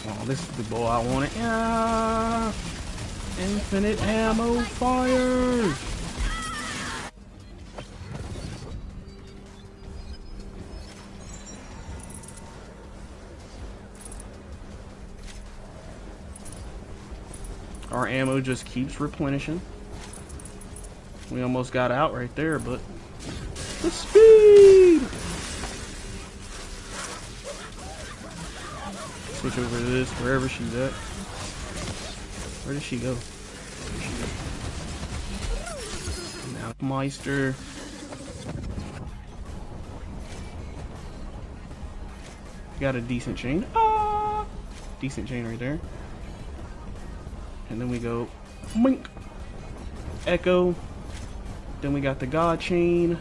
Oh, this is the bow I wanted. Yeah! Infinite ammo fire! Our ammo just keeps replenishing. We almost got out right there, but the speed! Switch over to this, wherever she's at. Where did she go? Now, Meister. Got a decent chain. Ah! Decent chain right there. And then we go, boink. Echo. Then we got the God chain.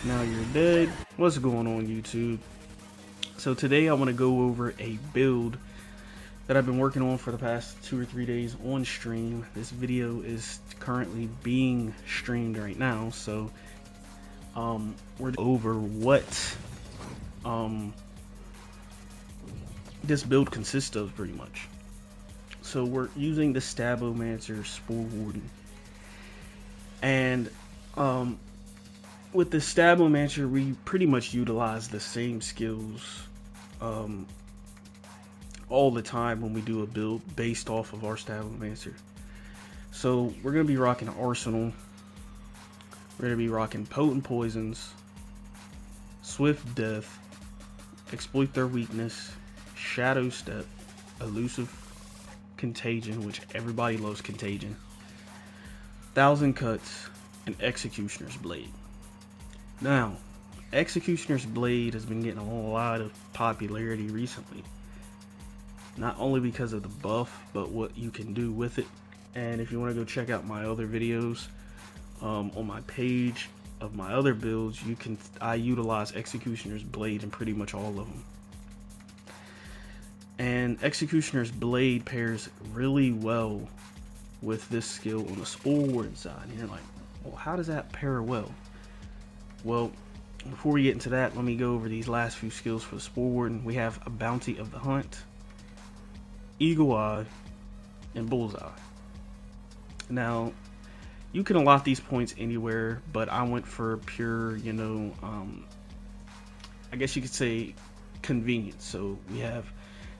Now you're dead. What's going on, YouTube? So today I want to go over a build that I've been working on for the past 2 or 3 days on stream. This video is currently being streamed right now, so we're over what this build consists of, pretty much. So we're using the Stabomancer Spore Warden, and with the Stabomancer we pretty much utilize the same skills all the time when we do a build based off of our Stabomancer. So we're going to be rocking Arsenal, we're going to be rocking Potent Poisons, Swift Death, Exploit Their Weakness, Shadow Step, Elusive Contagion, which everybody loves Contagion, 1000 Cuts, and Executioner's Blade. Now, Executioner's Blade has been getting a lot of popularity recently. Not only because of the buff, but what you can do with it. And if you want to go check out my other videos on my page of my other builds, I utilize Executioner's Blade in pretty much all of them. And Executioner's Blade pairs really well with this skill on the Spore Warden side. And you're like, well, how does that pair well? Well, before we get into that, let me go over these last few skills for the Spore Warden. We have a Bounty of the Hunt, Eagle Eye, and Bullseye. Now, you can allot these points anywhere, but I went for pure, I guess you could say convenience. So we have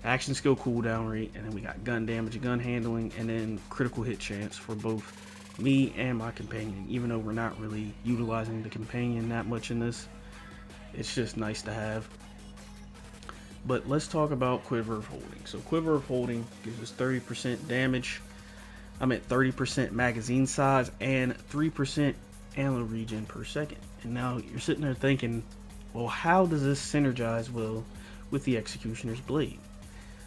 action skill cooldown rate, and then we got gun damage, gun handling, and then critical hit chance for both me and my companion. Even though we're not really utilizing the companion that much in this, it's just nice to have. But let's talk about Quiver of Holding. So Quiver of Holding gives us 30% damage, 30% magazine size, and 3% ammo regen per second. And now you're sitting there thinking, well, how does this synergize well with the Executioner's Blade?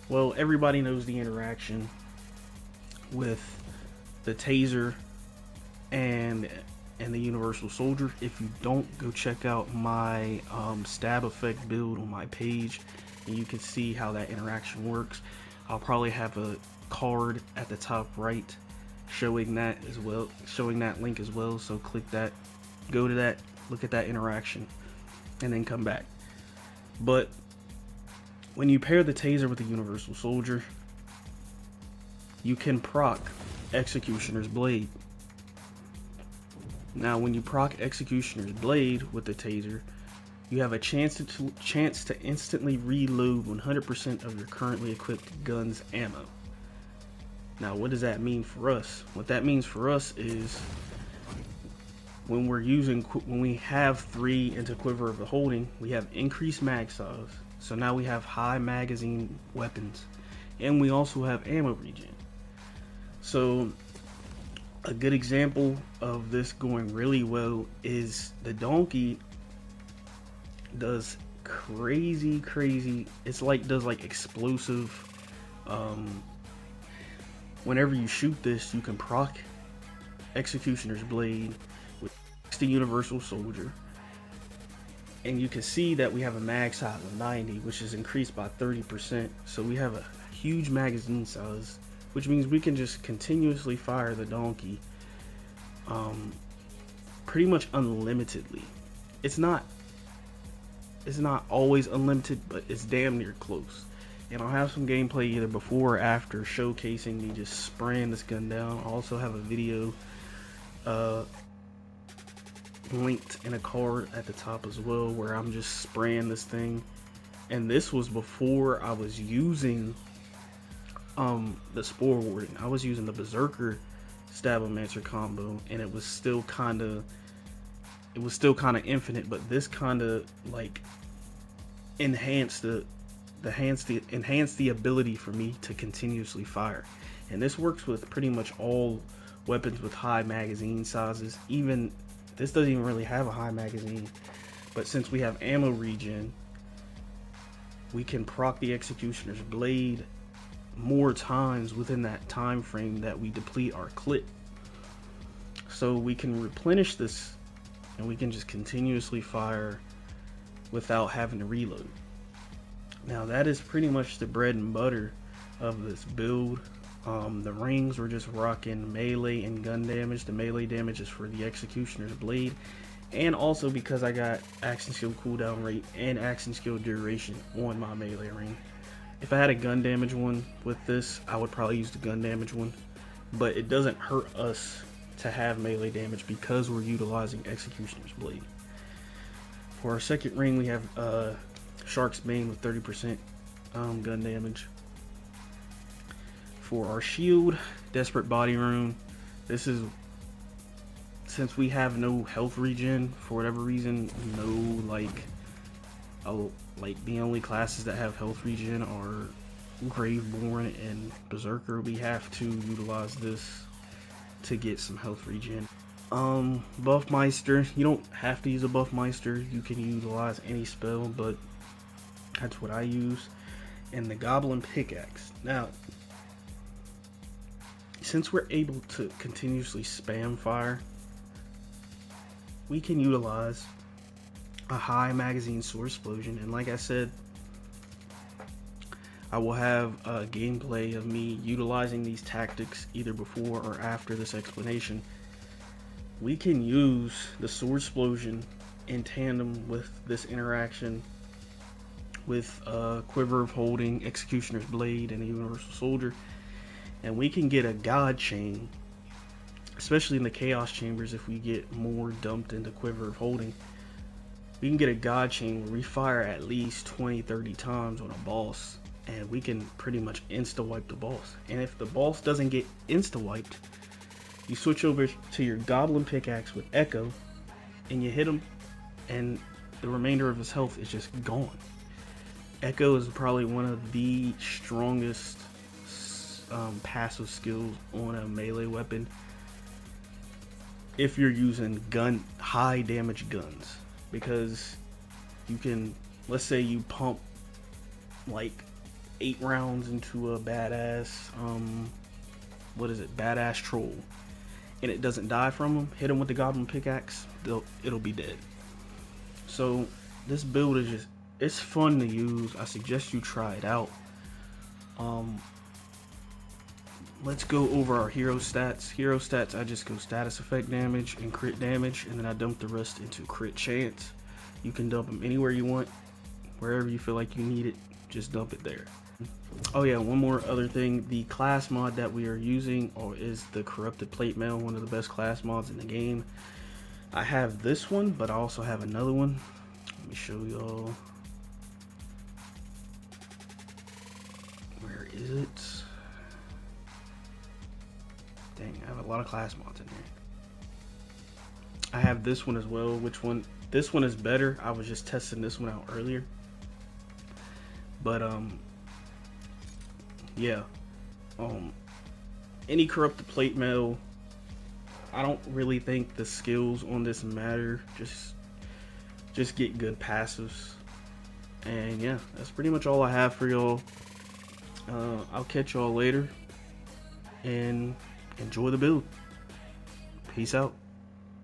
Well, everybody knows the interaction with the Taser and the Universal Soldier. If you don't, go check out my stab effect build on my page, and you can see how that interaction works. I'll probably have a card at the top right showing that as well, showing that link as well. So click that, go to that, look at that interaction, and then come back. But when you pair the Taser with the Universal Soldier, you can proc Executioner's Blade. Now, when you proc Executioner's Blade with the Taser, you have a chance to instantly reload 100% of your currently equipped gun's ammo. Now, what does that mean for us? What that means for us is when we have 3 into Quiver of the Holding, we have increased mag size. So now we have high magazine weapons, and we also have ammo regen. So a good example of this going really well is the Donkey does crazy, it's like does like explosive, whenever you shoot this, you can proc Executioner's Blade with the Universal Soldier, and you can see that we have a mag size of 90, which is increased by 30%. So we have a huge magazine size, which means we can just continuously fire the Donkey pretty much unlimitedly. It's not It's not always unlimited, but it's damn near close. And I'll have some gameplay either before or after showcasing me just spraying this gun down. I'll also have a video linked in a card at the top as well, where I'm just spraying this thing. And this was before I was using the Spore Warden. I was using the Berserker Stab-O-Mancer combo, and it was still kind of infinite, but this kind of like enhanced the ability for me to continuously fire. And this works with pretty much all weapons with high magazine sizes. Even this doesn't even really have a high magazine, but since we have ammo regen, we can proc the Executioner's Blade more times within that time frame that we deplete our clip. So we can replenish this, and we can just continuously fire without having to reload. Now that is pretty much the bread and butter of this build. The rings, we're just rocking melee and gun damage. The melee damage is for the Executioner's Blade, and also because I got action skill cooldown rate and action skill duration on my melee ring. If I had a gun damage one with this, I would probably use the gun damage one, but it doesn't hurt us to have melee damage because we're utilizing Executioner's Blade. For our second ring, we have Shark's Bane with 30% gun damage. For our shield, Desperate Body Rune. This is, since we have no health regen for whatever reason, the only classes that have health regen are Graveborn and Berserker. We have to utilize this to get some health regen. Buffmeister, you don't have to use a Buffmeister, you can utilize any spell, but that's what I use. And the Goblin Pickaxe. Now, since we're able to continuously spam fire, we can utilize a high magazine sword explosion. And like I said, I will have a gameplay of me utilizing these tactics either before or after this explanation. We can use the sword explosion in tandem with this interaction with Quiver of Holding, Executioner's Blade, and the Universal Soldier, and we can get a God Chain, especially in the Chaos Chambers. If we get more dumped into Quiver of Holding, we can get a God Chain where we fire at least 20-30 times on a boss, and we can pretty much insta-wipe the boss. And if the boss doesn't get insta-wiped, you switch over to your Goblin Pickaxe with Echo, and you hit him, and the remainder of his health is just gone. Echo is probably one of the strongest passive skills on a melee weapon if you're using high damage guns, because you can, let's say you pump like 8 rounds into a badass badass troll, and it doesn't die from him. Hit him with the Goblin Pickaxe, it'll be dead. So this build is just, it's fun to use. I suggest you try it out. Let's go over our hero stats. Hero stats, I just go status effect damage and crit damage, and then I dump the rest into crit chance. You can dump them anywhere you want, wherever you feel like you need it, just dump it there. Oh yeah, one more other thing. The class mod that we are using is the Corrupted Plate Mail, one of the best class mods in the game. I have this one, but I also have another one. Let me show y'all. Where is it? Dang, I have a lot of class mods in here. I have this one as well. Which one? This one is better. I was just testing this one out earlier. But yeah. Any Corrupted Plate Mail, I don't really think the skills on this matter. Just get good passives. And yeah, that's pretty much all I have for y'all. I'll catch y'all later, and enjoy the build. Peace out.